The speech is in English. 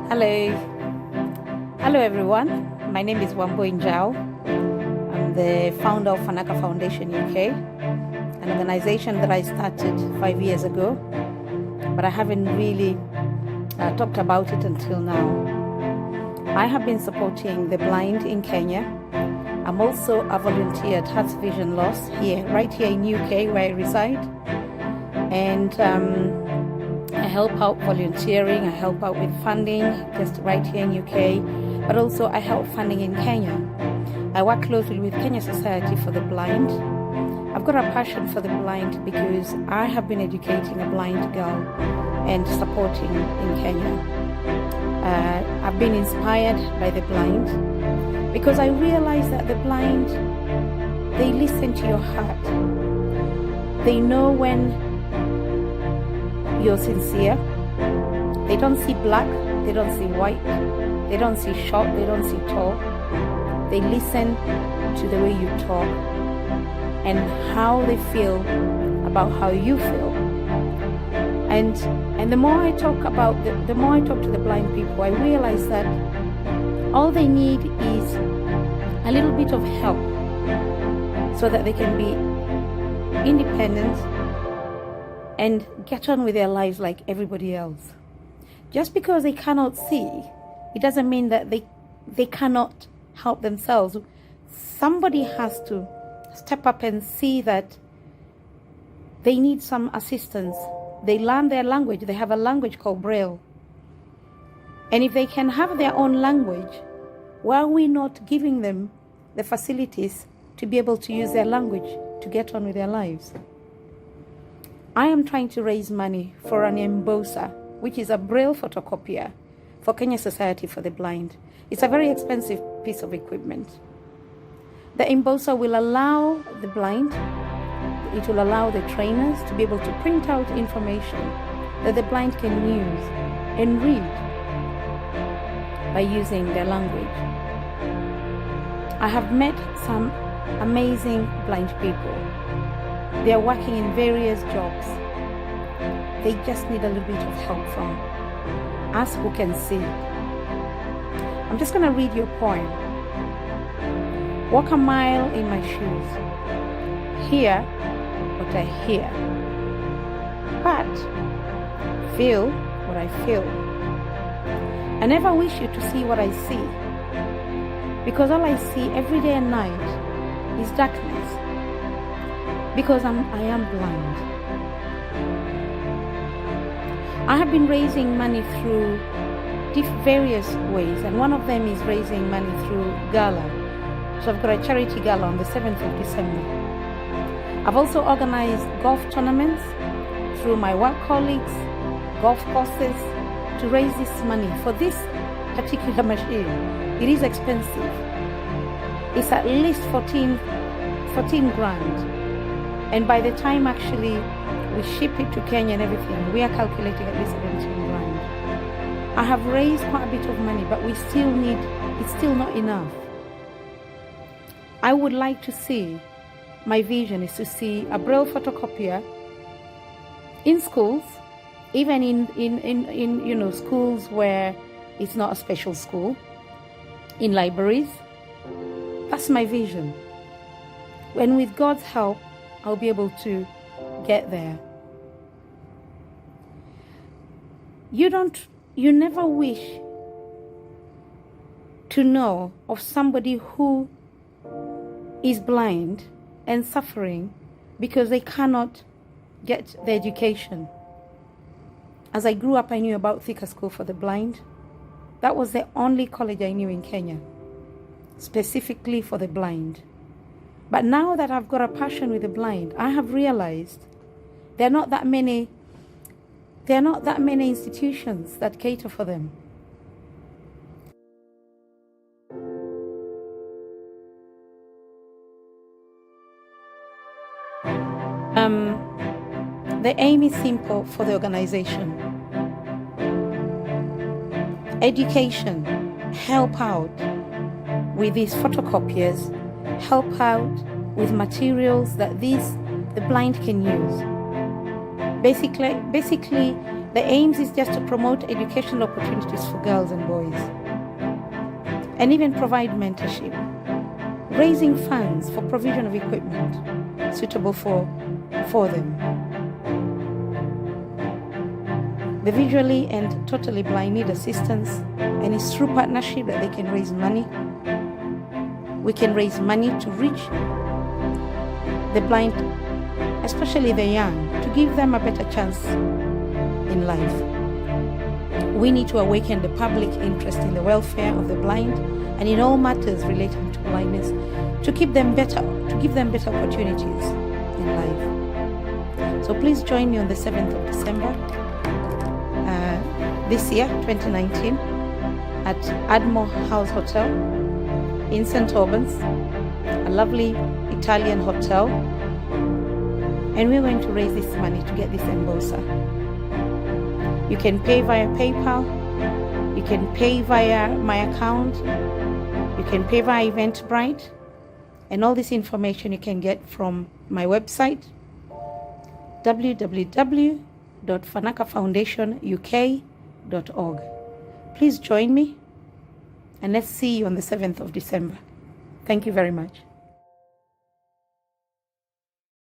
Hello. Hello everyone. My name is Wambo Injao. I'm the founder of Fanaka Foundation UK, an organization that I started 5 years ago, but I haven't really talked about it until now. I have been supporting the blind in Kenya. I'm also a volunteer at Hearts Vision Loss right here in UK where I reside. And I help out volunteering, I help out with funding just right here in UK, but also I help funding in Kenya. I work closely with Kenya Society for the Blind. I've got a passion for the blind because I have been educating a blind girl and supporting in Kenya. I've been inspired by the blind because I realize that the blind, they listen to your heart. They know when you're sincere. They don't see black, they don't see white, they don't see short, they don't see tall. They listen to the way you talk and how they feel about how you feel. And the more I talk about the more I talk to the blind people, I realize that all they need is a little bit of help so that they can be independent and get on with their lives like everybody else. Just because they cannot see, it doesn't mean that they cannot help themselves. Somebody has to step up and see that they need some assistance. They learn their language. They have a language called Braille. And if they can have their own language, why are we not giving them the facilities to be able to use their language to get on with their lives? I am trying to raise money for an embosser, which is a Braille photocopier for Kenya Society for the Blind. It's a very expensive piece of equipment. The embosser will allow the blind, it will allow the trainers to be able to print out information that the blind can use and read by using their language. I have met some amazing blind people. They are working in various jobs. They just need a little bit of help from us who can see. I'm just going to read you a poem. Walk a mile in my shoes. Hear what I hear. But feel what I feel. I never wish you to see what I see, because all I see every day and night is darkness. Because I am blind. I have been raising money through various ways, and one of them is raising money through gala. So I've got a charity gala on the 7th of December. I've also organized golf tournaments through my work colleagues, golf courses, to raise this money for this particular machine. It is expensive. It's at least 14 grand. And by the time actually we ship it to Kenya and everything, we are calculating at least 17 grand. I have raised quite a bit of money, but it's still not enough. I would like to see, my vision is to see a Braille photocopier in schools, even in schools where it's not a special school, in libraries. That's my vision. And with God's help, I'll be able to get there. You never wish to know of somebody who is blind and suffering because they cannot get the education. As I grew up, I knew about Thika School for the Blind. That was the only college I knew in Kenya, specifically for the blind. But now that I've got a passion with the blind, I have realized there are not that many institutions that cater for them. The aim is simple for the organization. Education, help out with these photocopiers, help out with materials that the blind can use. Basically, The aims is just to promote educational opportunities for girls and boys, and even provide mentorship, raising funds for provision of equipment suitable for them. The visually and totally blind need assistance, and it's through partnership that they can raise money. We can raise money to reach the blind, especially the young, to give them a better chance in life. We need to awaken the public interest in the welfare of the blind and in all matters relating to blindness, to give them better opportunities in life. So please join me on the 7th of December this year, 2019, at Admiral House Hotel in St. Albans, a lovely Italian hotel, and we're going to raise this money to get this embosser. You can pay via PayPal, you can pay via my account, you can pay via Eventbrite, and all this information you can get from my website, www.fanakafoundationuk.org. Please join me, and let's see you on the 7th of December. Thank you very much.